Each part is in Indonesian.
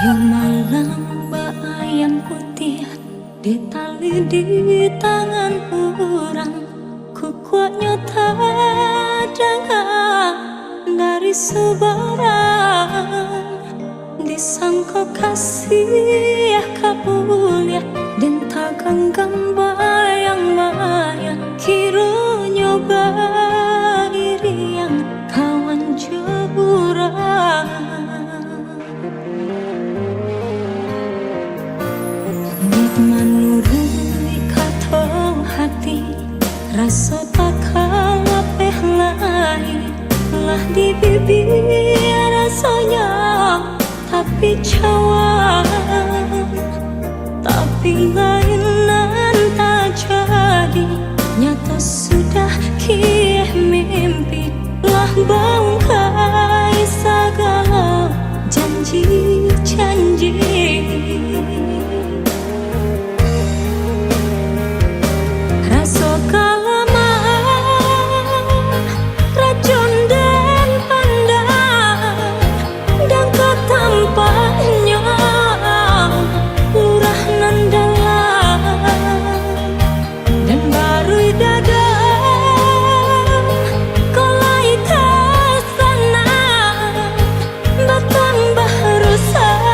Yo malam bayang putih di tali di tangan orang, ku kuatnya dengar dari sebarang. Disangka kasih kabulia dan tak genggam bayang-bayang, kiranya iriang kawan jeburang. Nek menurut kata hati, rasa tak kalah lain lah di bibir rasanya, tapi cawan, tapi lainan tak jadi. Nyata sudah kih mimpi lah bangkai segala janji-janji. Rasa kalaman racun dan pandang, dan ketampaknya lurah nan dalam, dan baru dada kolai kesana bertambah rusak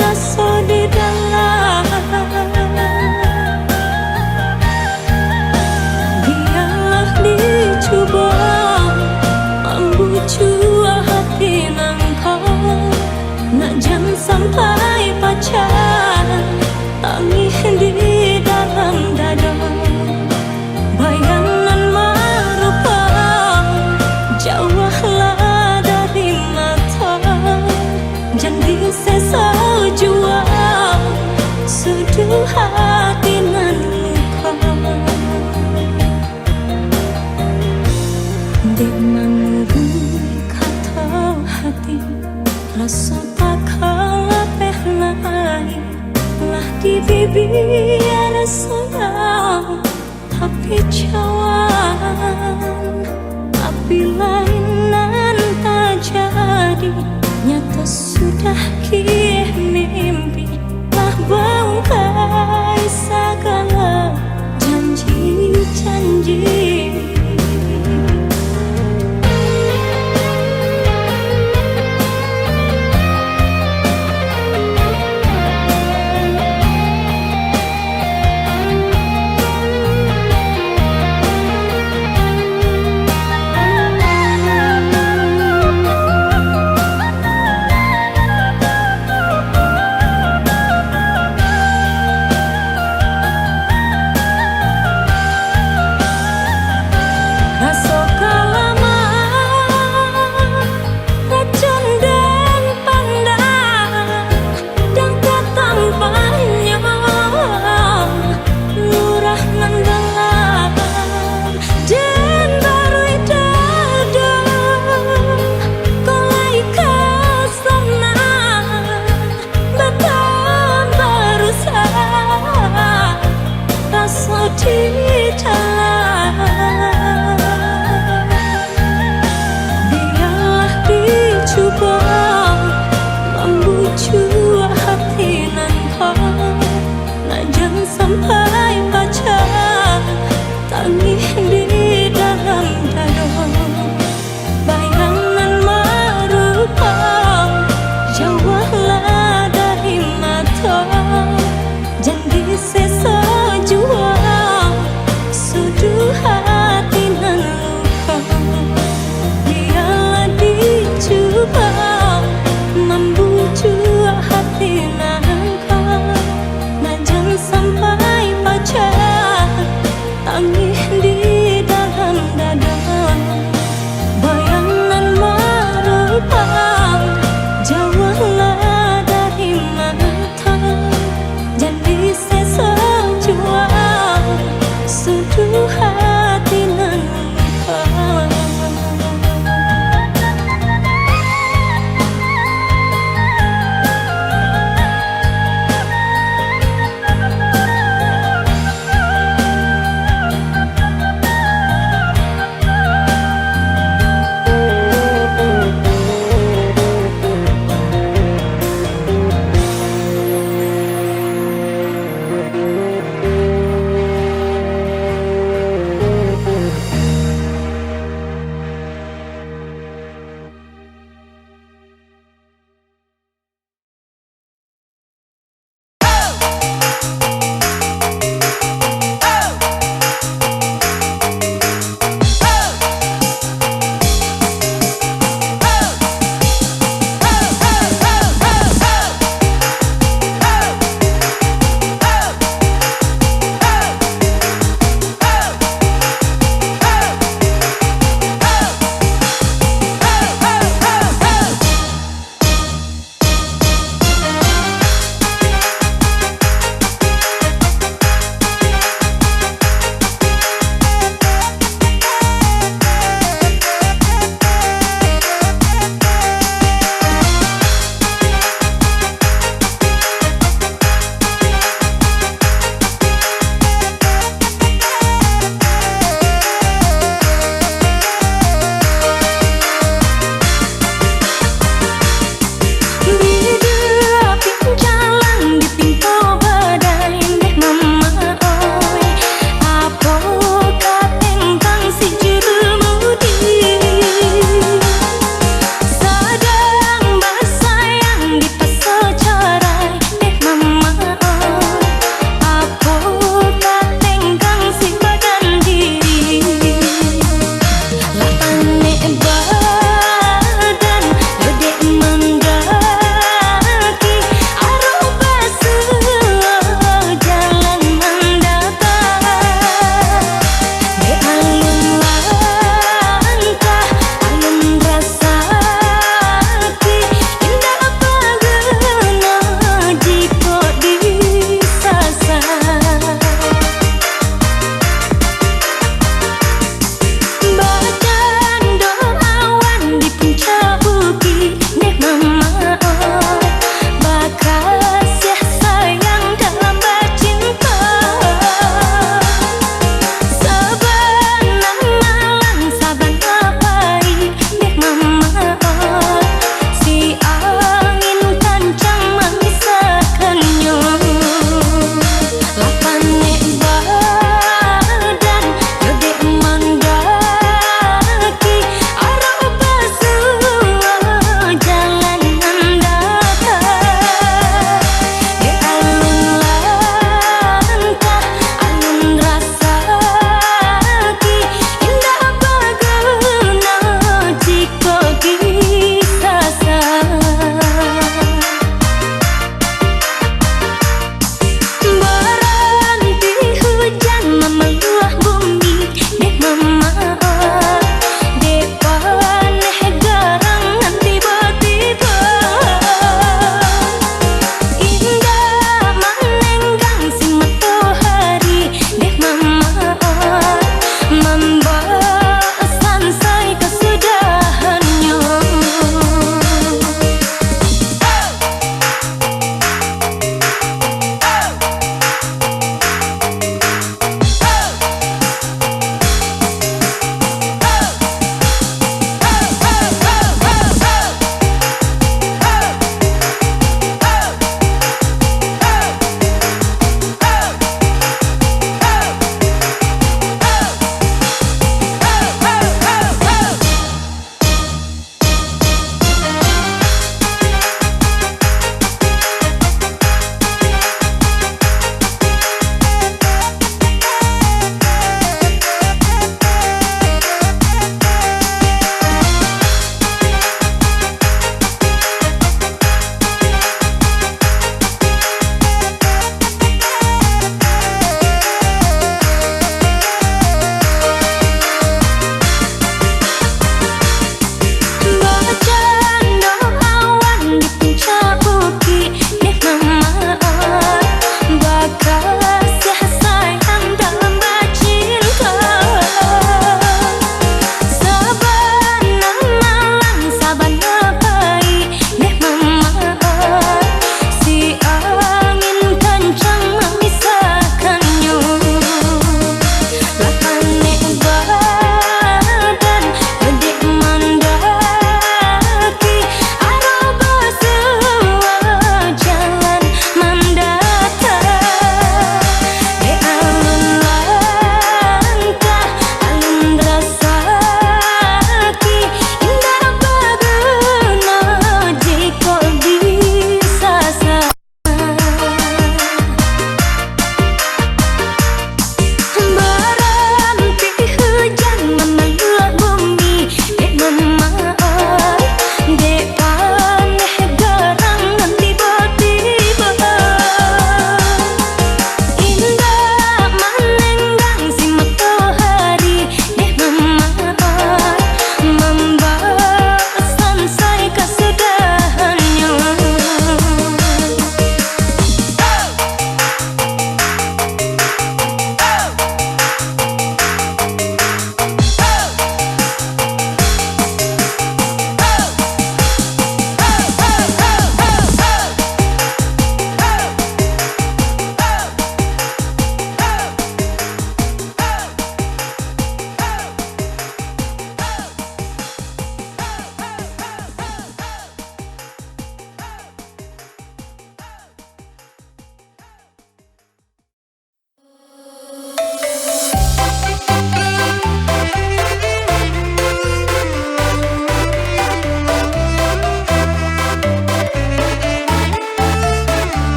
rasa di dalam. Biarlah dicoba membujuk hati nangkau, nak jangan sampai pacaran tangis di dalam dada. Bayangan merupa jauhlah dari mata, jangan sesa jua seduh hati nan luka. Dek menurut kata hati, rasa tak kalah lain lah di bibir sayang, tapi cawan, tapi lainan tak jadi. Nyata sudah kih mimpi lah bangkai segala janji-janji.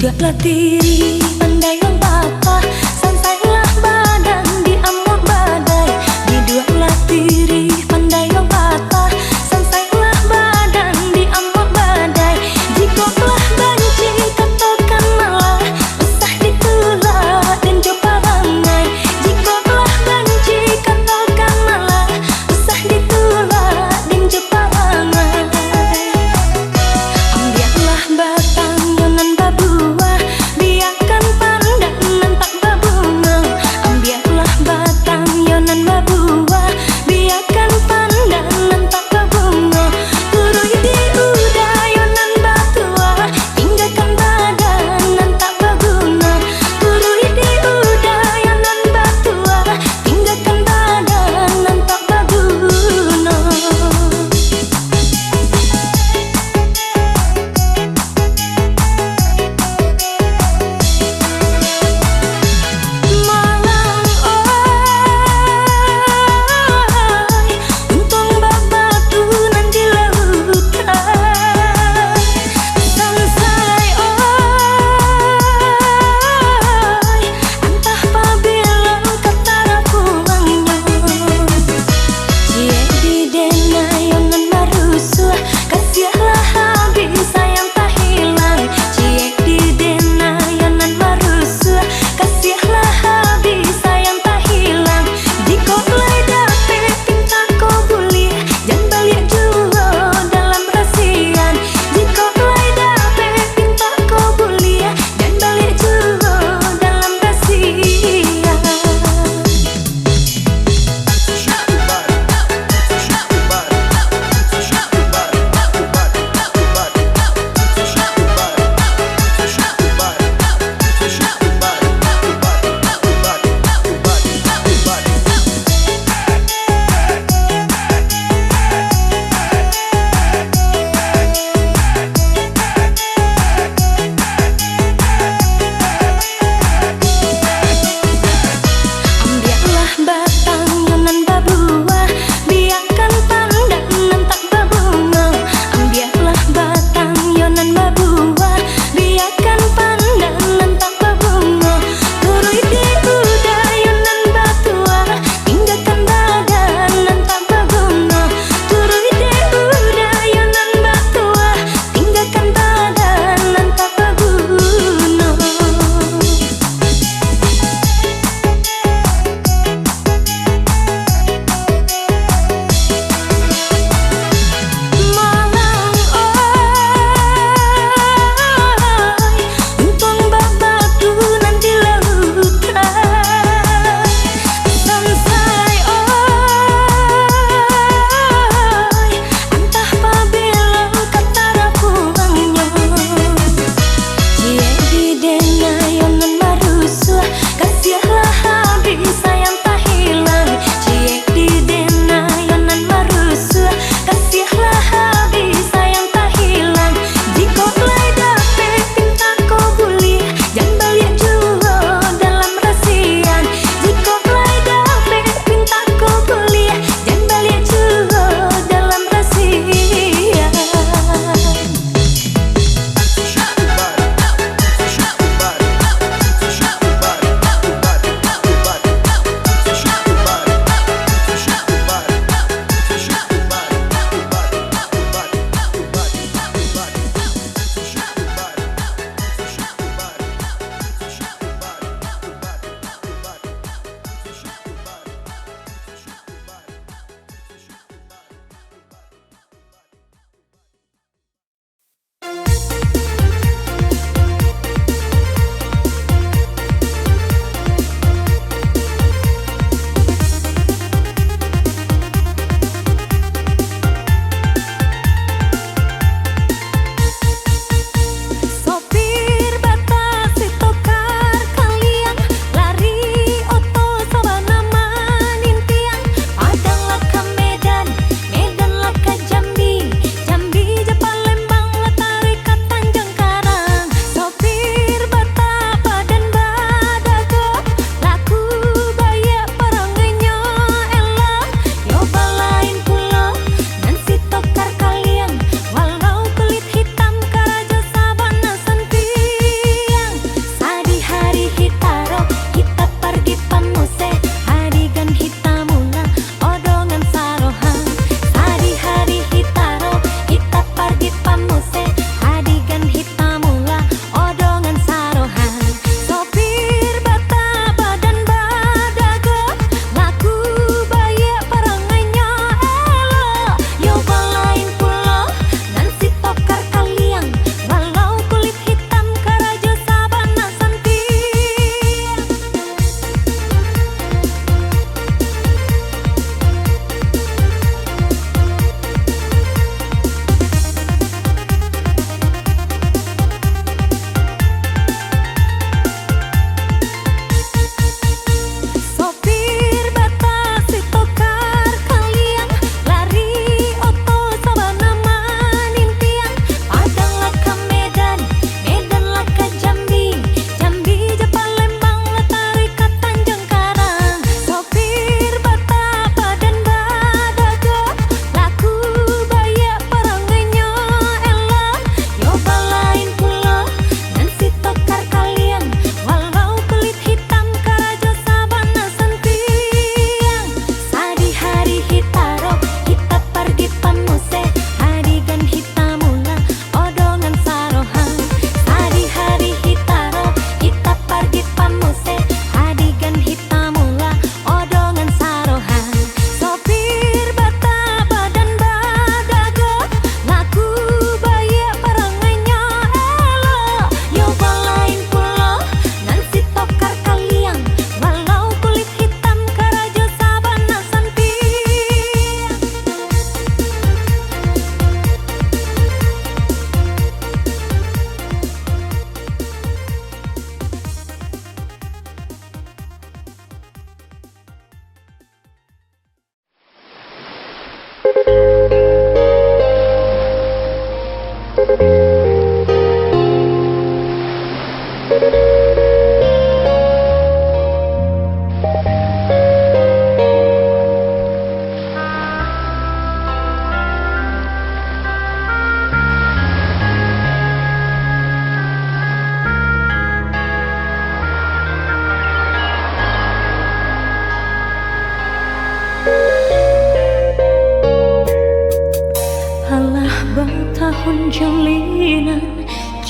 Tidaklah diri pandai yang patah, sansailah badan di amor badai. Tidaklah diri pandai yang patah, sansailah badan di amor badai. Jika telah benci katakan malah, usah ditolak dan coba rangai. Jika telah benci katakan malah, usah ditolak dan coba rangai. Ambiaklah batang yonan babuah, biarkan pandang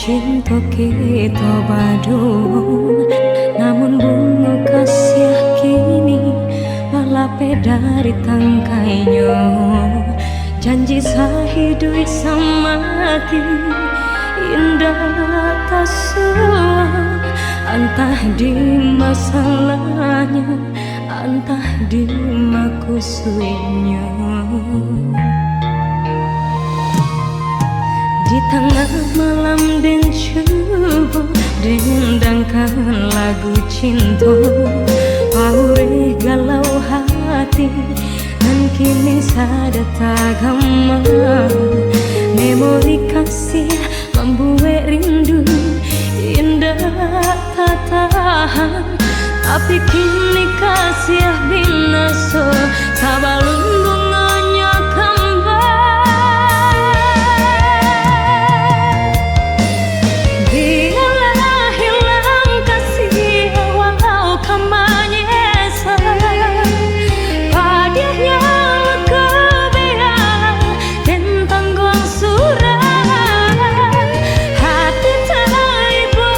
cinta kita badung, namun bunga kasih kini lalape dari tangkainya. Janji sehidup sama mati, indah tak suah. Entah di masalahnya, entah di makusuinya. Di tengah malam dan coba dendangkan lagu cinta, paure galau hati dan kini sada tagama. Memori kasih membuat rindu indah tak tahan, tapi kini kasih binaso sabalun bunganya kembali. Biarlah hilang kasih walau kau menyesal, pada yang kebiar tentang gong surat. Hati terlibu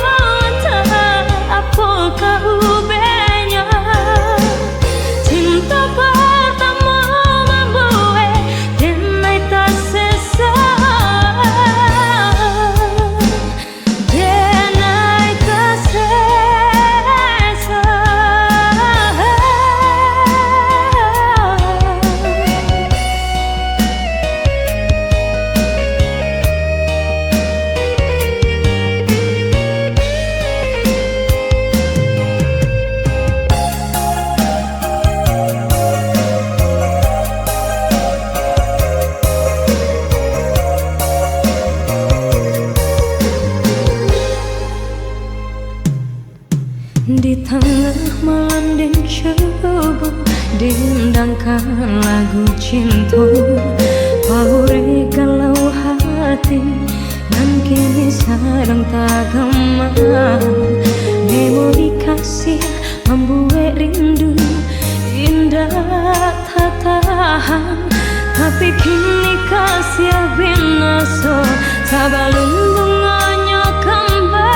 tak apa kau benya, cinta pertama membuat denai tak sesal, denai tak sesal. Di tengah malam dan coba dendangkan lagu cinta, paure galau hati dan kini sarang tagama. Memori kasih membuat rindu indah tak tahan, tapi kini kasih binaso sabalun bunganya kembali.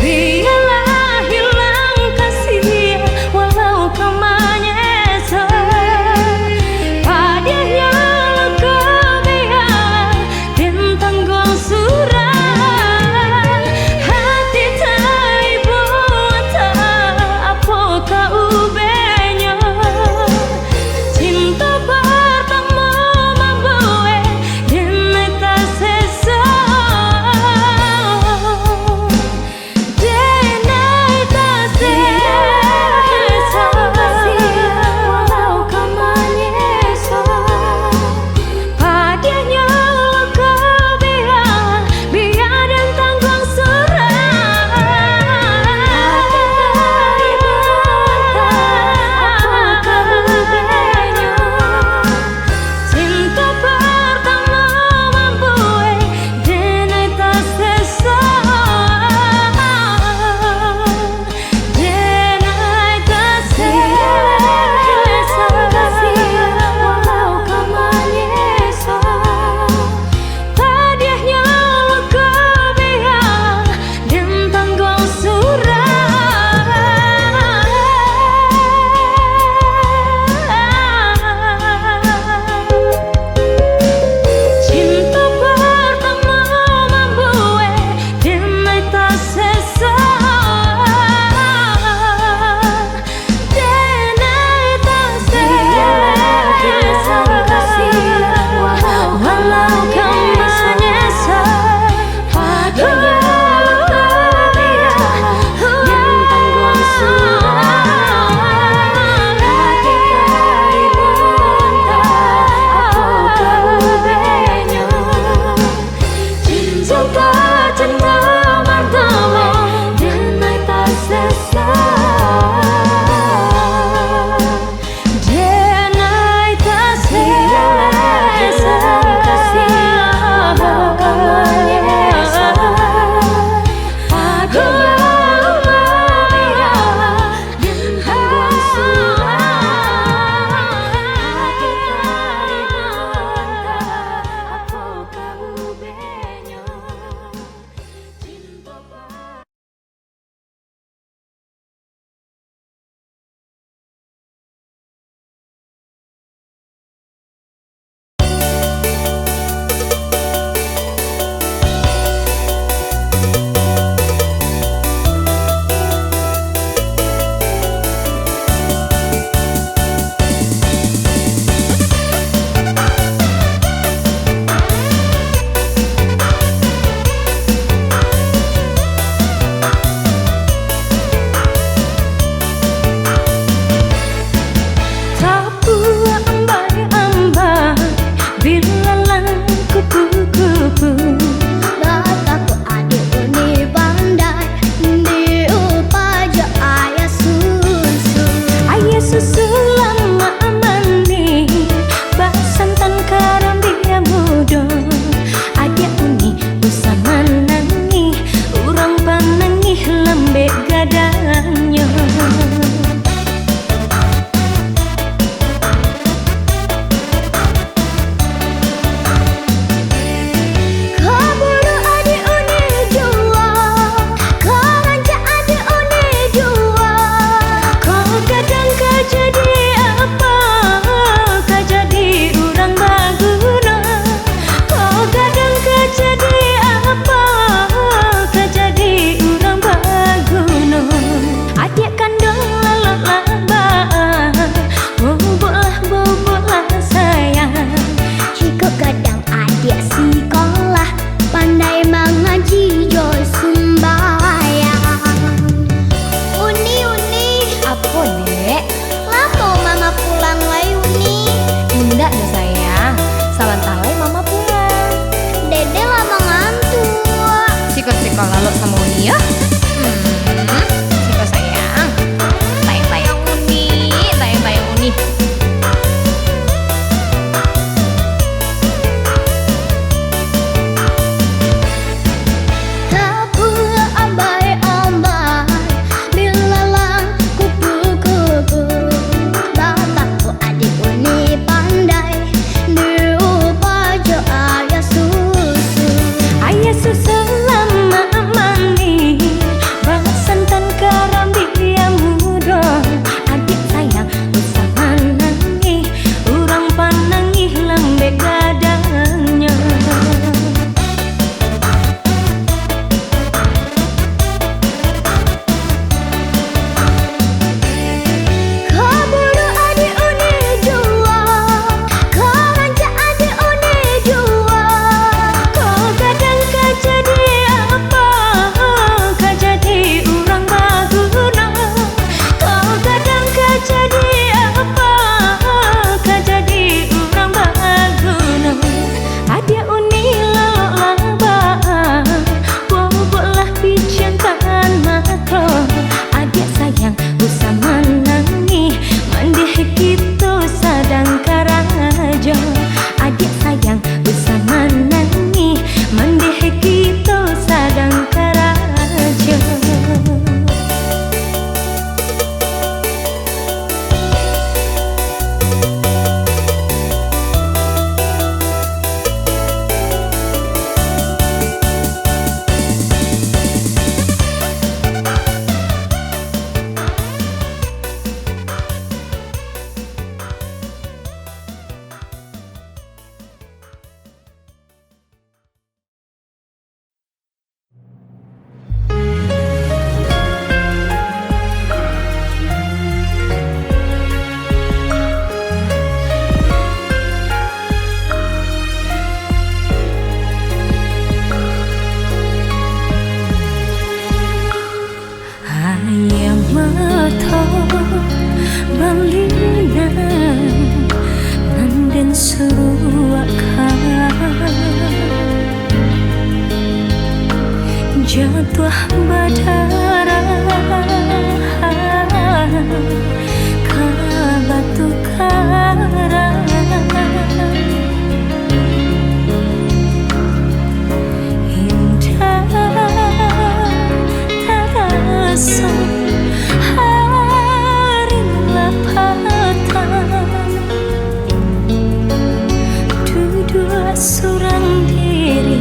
Biarlah hilang kasih walau kau menyesal, pada yang kebiar tentang gong surat. Hati terlibu tak apa kau benya, cinta pertama membuat Kalau Lalo sama Uni ya. Siapa sayang? Sayang Uni, sayang Uni. Jatuh badara ke batu karang, indah terasa hari lapatan, duduk seorang diri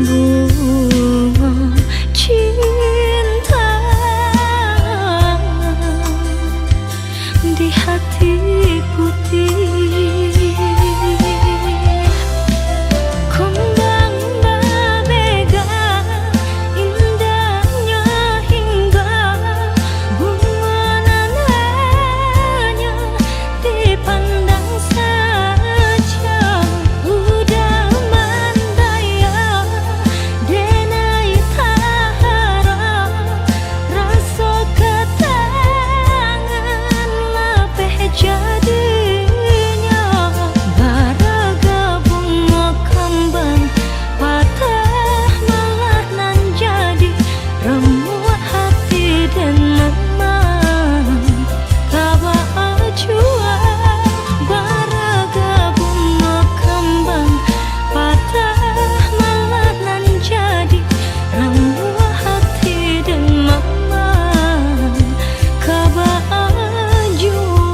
bunga cinta di hati putih, kembang berbega indahnya hingga bunga nan hanya dipandang saja. Udah mandaya denai tahara rasa ketangan lapeh jadinya. Baraga bunga kembang patah malah nan jadi remuk hati dan memang kaba jua. Baraga bunga kembang patah malah nan jadi remuk hati dan memang kaba jua.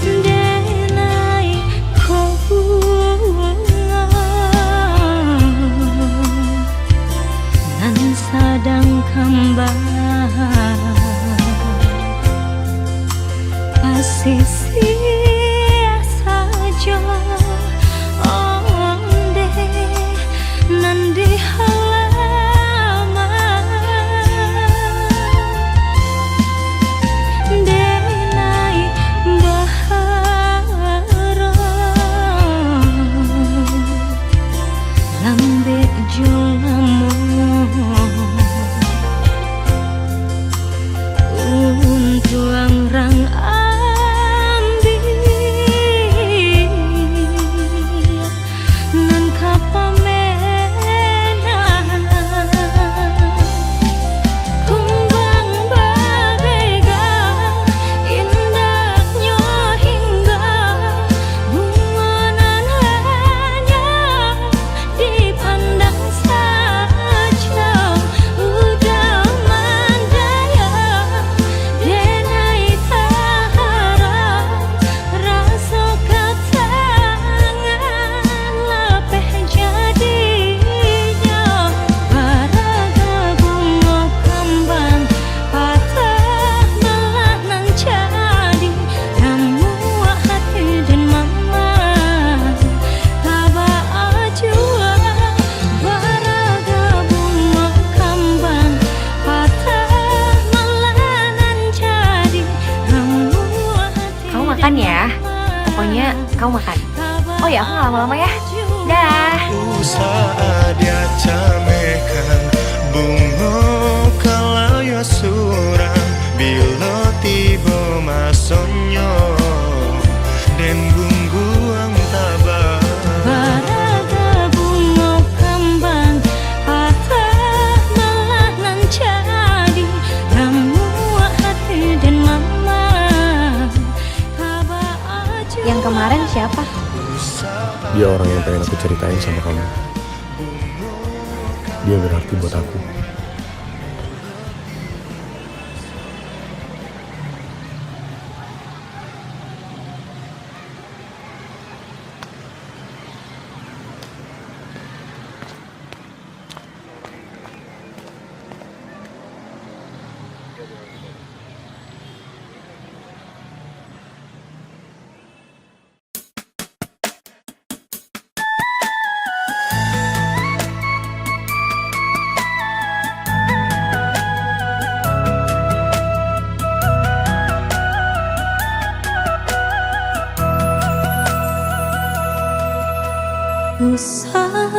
Denai ko bunga nan sadang kembang pasisi saja onde nan di halaman. Denai bahara lambe jolamu untuang rang ambil nan kapamena. Kembang berbega indahnya hingga bunga nan hanya dipandang saja. Udah mandaya denai tahara rasa ketangan lapeh jadinya. Baraga bunga kembang patah malah nan jadi remuk hati dan memang kaba jua. Baraga bunga kembang patah malah nan jadi remuk hati. Kamu makan ya. Pokoknya kamu makan. Oh ya, aku nggak lama-lama ya. Dah. Usaha dia camekan bunga kalaya surang bila tiba masonyo dan bungguang tabah. Baraga bunga kembang patah malah nan jadi remuk hati dan memang kaba jua. Yang kemarin siapa? Dia orang yang pengen aku ceritain sama kamu. Dia berarti buat aku. Usah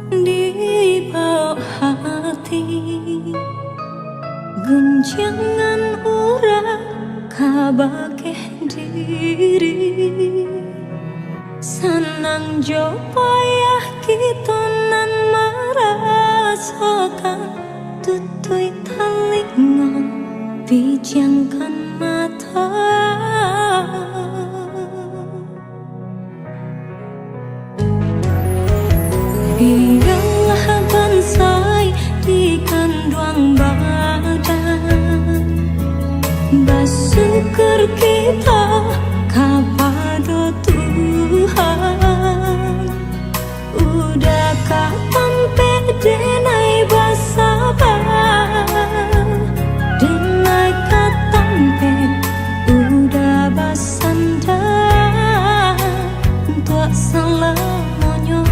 dibawa hati, gunjangan ura kabake diri. Senang jo payah kita nan merasakan, tutui talingon pijamkan mata. Biarlah bansai di kandang badan, basuker kita kepada Tuhan. Udah katampe denai basabar, denai katampe udah basandar untuk selamanya.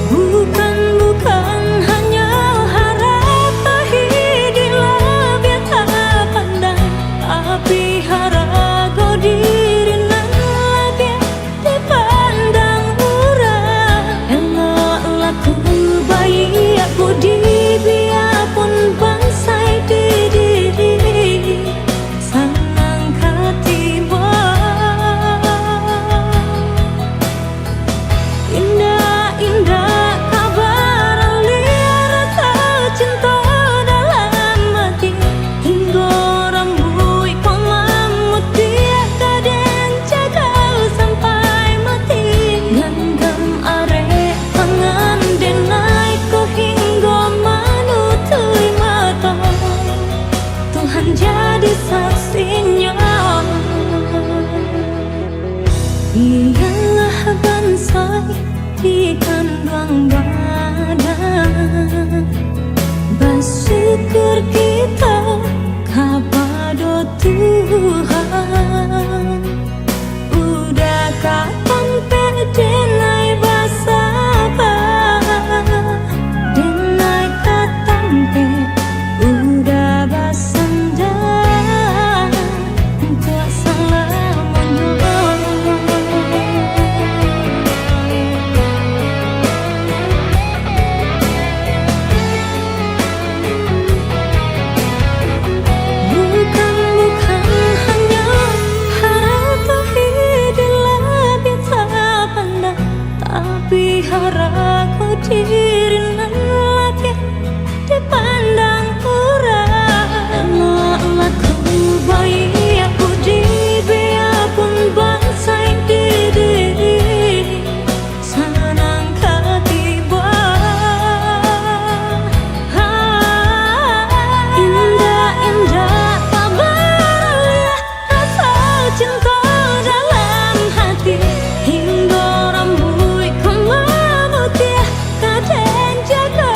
Bukan hanya harap tahidilah biar tak pandang, tapi harap kau diri nan biar dipandang orang. Eloklah ku bayi aku di biarpun bansai di diri, senang ketiba. Indah-indah kabar liar rasa cinta dalam hati, hingga rambut pemamu tiada dan jaga sampai mati. Genggam arek tangan denai ko hingga manutui mata, Tuhan jadi saksinya. Ialah bansai di kandang badan, bersyukur kita kepada Tuhan. Udah katampe denai basabar, denai katampe udah basandar untuk selamanya. Bukan hanya harap tahidilah biar tak pandang, tapi harap kau diri nan lagi dipandang orang. Eloklah ku bayi aku di biarpun bansai di diri, senang ketiba. Indah-indah kabar liar rasa cinta dalam hati, hingga rambut kemamu tiada dan jaga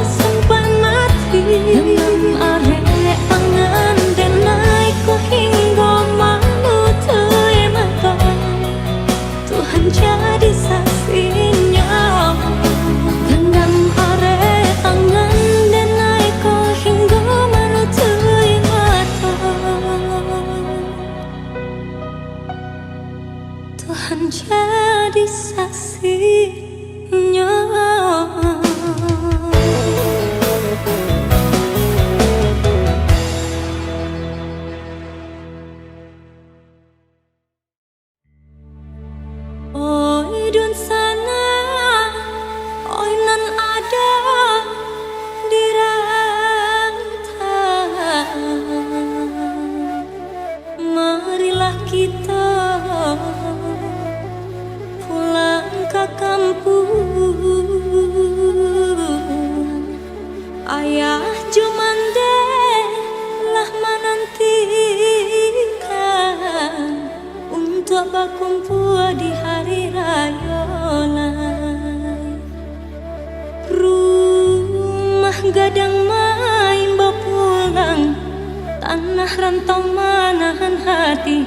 sampai mati. Genggam arek tangan denai ko hingga manutui mata, Tuhan jadi saksinya. Genggam arek tangan denai ko hingga manutui mata, Tuhan jadi saksinya. Oi dun sana, oi nan ada di rantau, marilah kita pulang ke kampung. Ayah Jumande lah menantikan untuk berkumpul di hari raya lai. Rumah gadang main bapulang, tanah rantau manahan hati,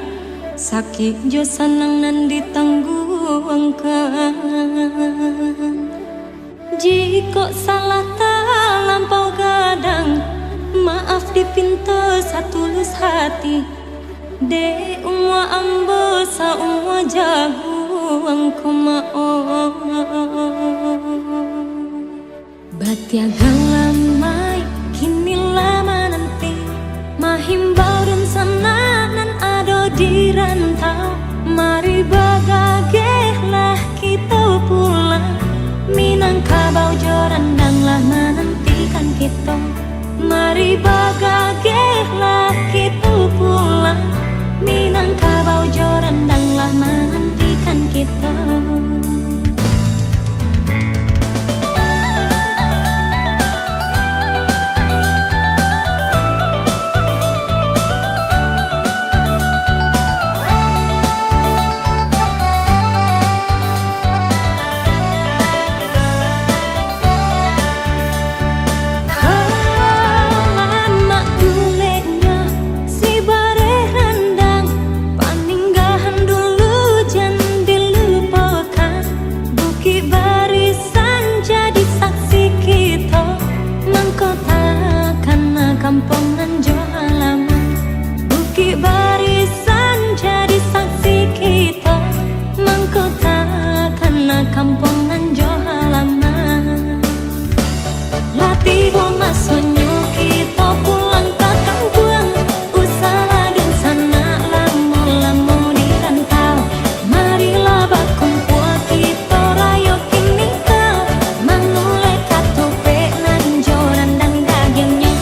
sakit jo senang nan ditangguhkan. Jika salah tak lampau gadang, maaf dipinta satulus hati. De umwa ambo sa jauh engkau mau Batiaga lamai kini lama nanti Mahimbau dan sananan ado di rantau Mari bagagelah kita pulang Minangkabau jorandanglah menantikan kita Mari bagagelah kita pulang Minangkabau jorandanglah menantikan kita Kampungan jo halaman Bukit Barisan jadi saksi kita Mangkota karena kampungan jo halaman Latih masonyo kita pulang ke kampung Usaha dan sana lamo-lamo di rantau Marilah bakumpul kita rayo kini kau Mangulai katope nan joran dan dagingnya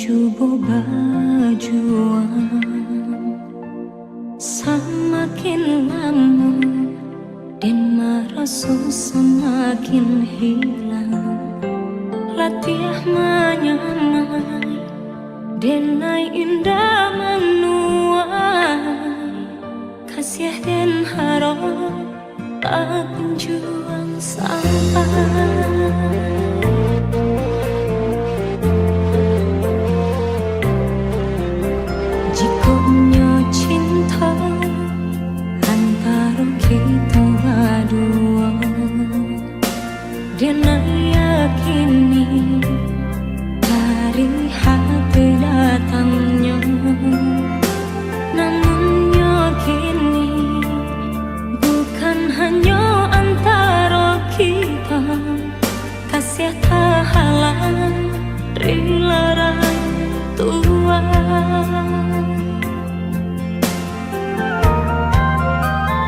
coba berjuang semakin lama dan merasa semakin hilang latihan menyamai denai indah menuai kasih dan harap tak berjuang Jika nyo cinta antara kita berdua, dan yakini dari hati datangnya. Namun yakini bukan hanya antara kita, kasih tak halang rilaran tua.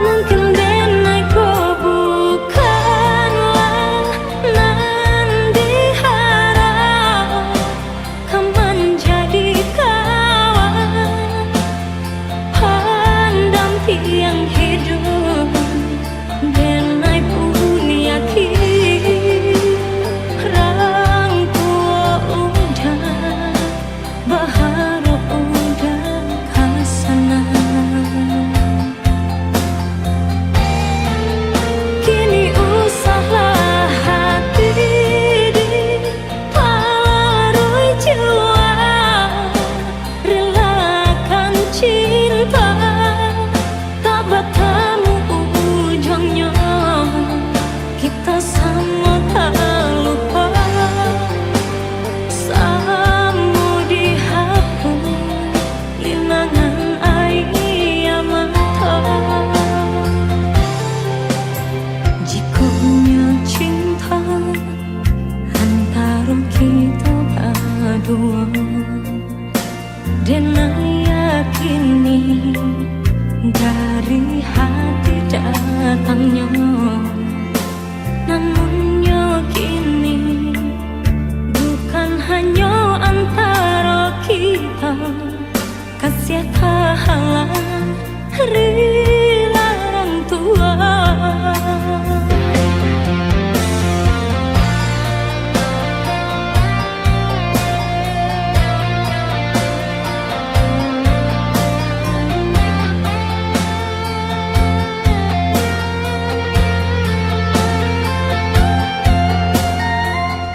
Mungkin denai kau bukanlah nan diharap, kau menjadi kawan pendamping hidup. Denai pun yakin orang tua udah berharap udah kasana. Kini usahlah hati dipalarui jiwa, relakan cinta tak bertemu ujungnya. Kita sama tak lupa, sama dihapus linangan air mata. Jika punya cinta antara kita berdua, dan yakini dari hati datangnya. Namun yakini bukan hanya antara kita, kasih tak halang rilang tua.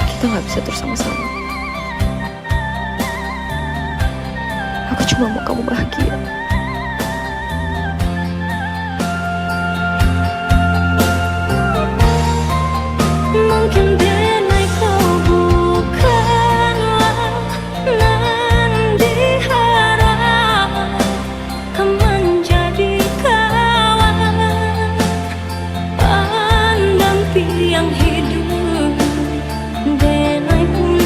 Kita gak bisa terus sama-sama. Aku cuma mau kamu bahagia. Mungkin denai kau bukanlah nan diharap, kau menjadi kawan pendamping hidup. Denai pun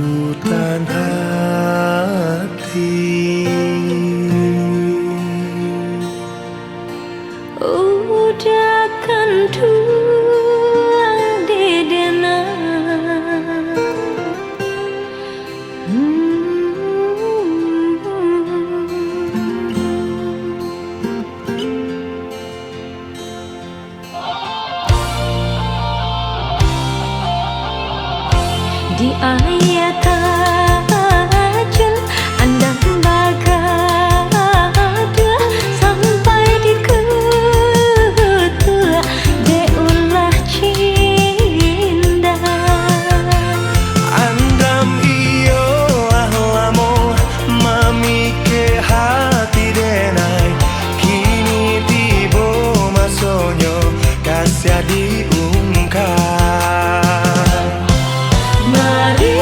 lautan hati. Udah kan tuang di dena. Di ayat tajun andang bagada sampai di ketua deulah cinda. Andam iyo ahlamo mami ke hati denai, kini tiba masonyo kasih diungkap. Mari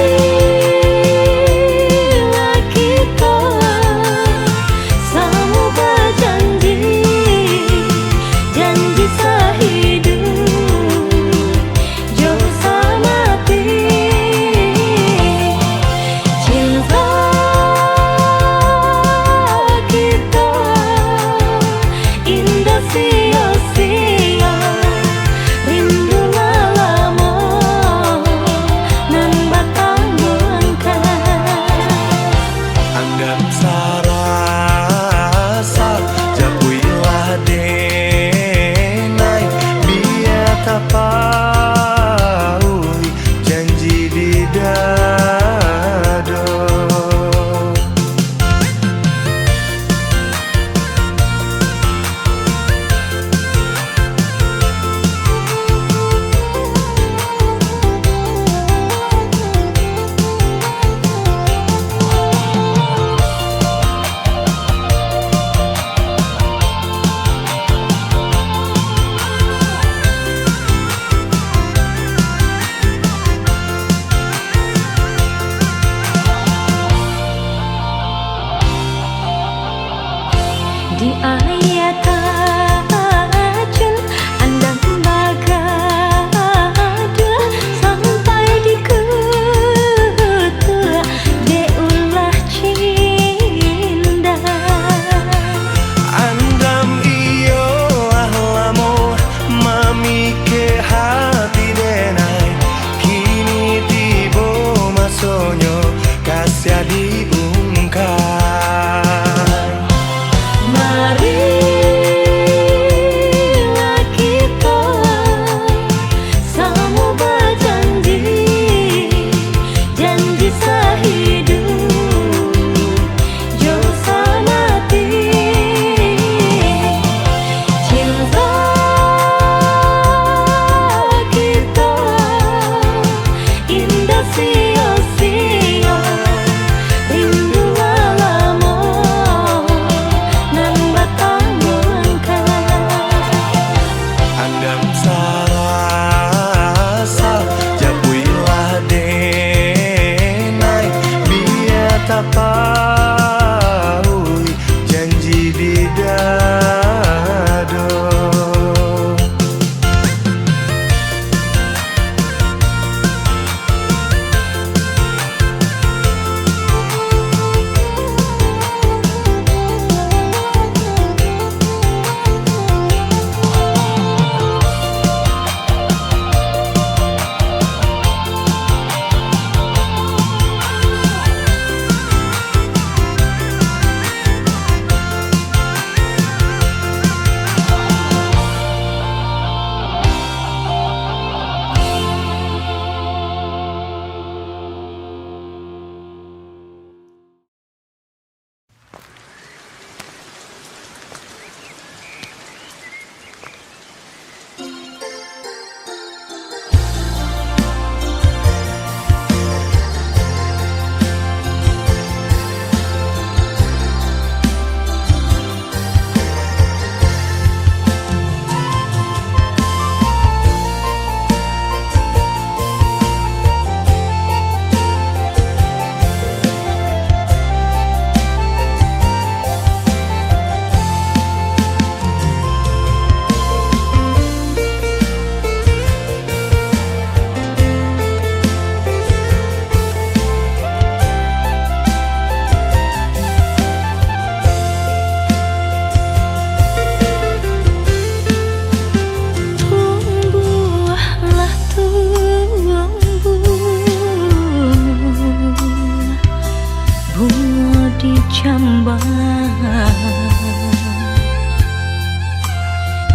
jambang.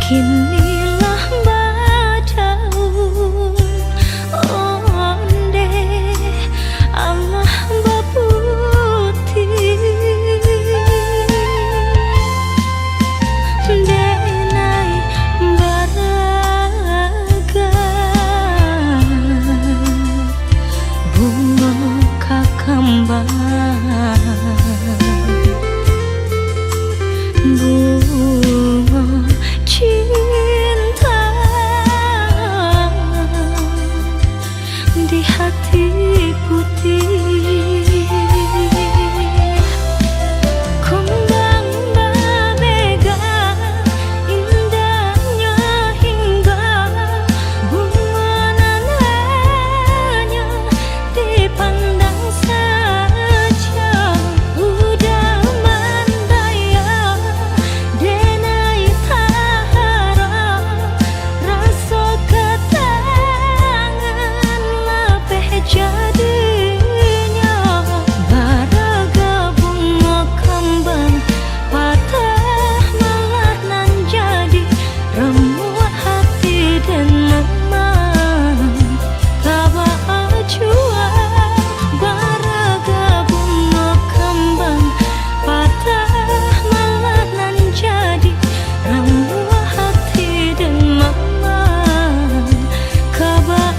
Kinilah badaun onde Allah baputi denai baraga bunga kakambang bunga cinta di hati putih. Kembang berbega indahnya hingga bunga nananya dipandang saja. Udah mandaya denai tahara rasa ketangan lapeh jadinya. Baraga bunga kembang patah malah nan jadi remuk hati dan memang tabah jua. Baraga bunga kembang patah malah nan jadi remuk hati dan memang tabah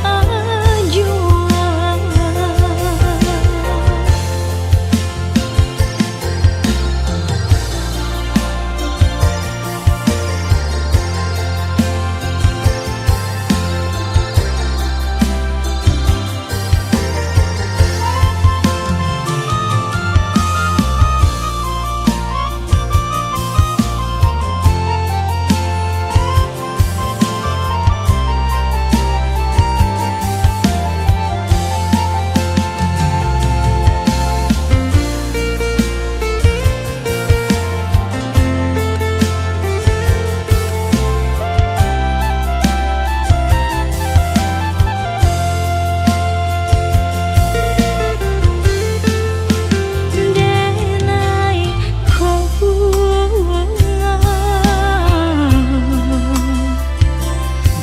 jua. Denai kau bunga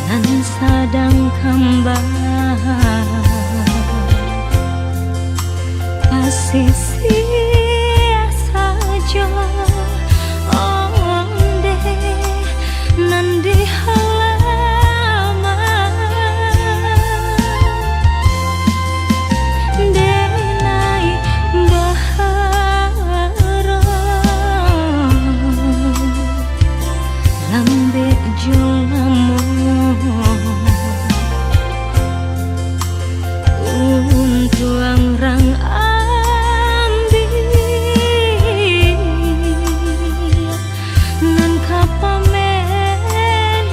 nan sadang kembang pasisi saja onde nan di halaman denai bahara lambe jolamu untuang rang ambil nan kapamenan.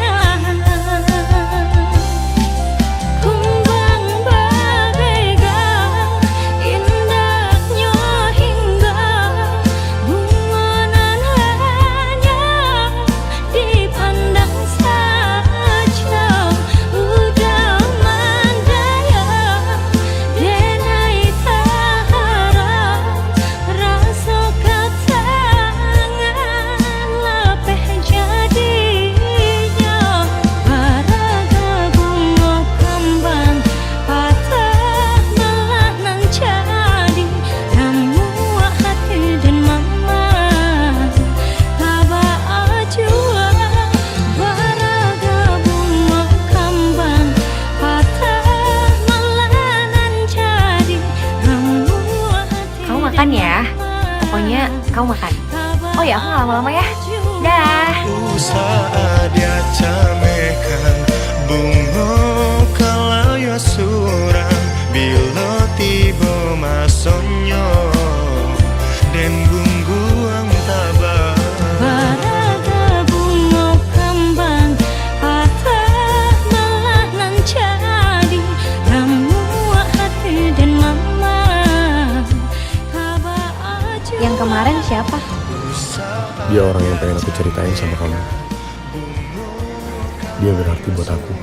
Kembang berbega indahnya hingga bunga nananya dipandang saja. Udah mandaya denai tahara rasa ketangan lapeh jadinya. Baraga bunga kembang patah malah nan jadi remuk hati dan memang tabah jua. Baraga bunga kembang patah malah nan jadi remuk hati. Kamu makan ya. Pokoknya kamu makan. Oh ya, aku nggak lama-lama ya. Dah. Saat dia camekan bunga kalau ya surang bila tiba masonyo dan bungguang tabah. Baraga bunga kembang patah malah nan jadi remuk hati dan memang tabah jua. Yang kemarin siapa? Dia orang yang pengen aku ceritain sama kamu. Dia berarti buat aku.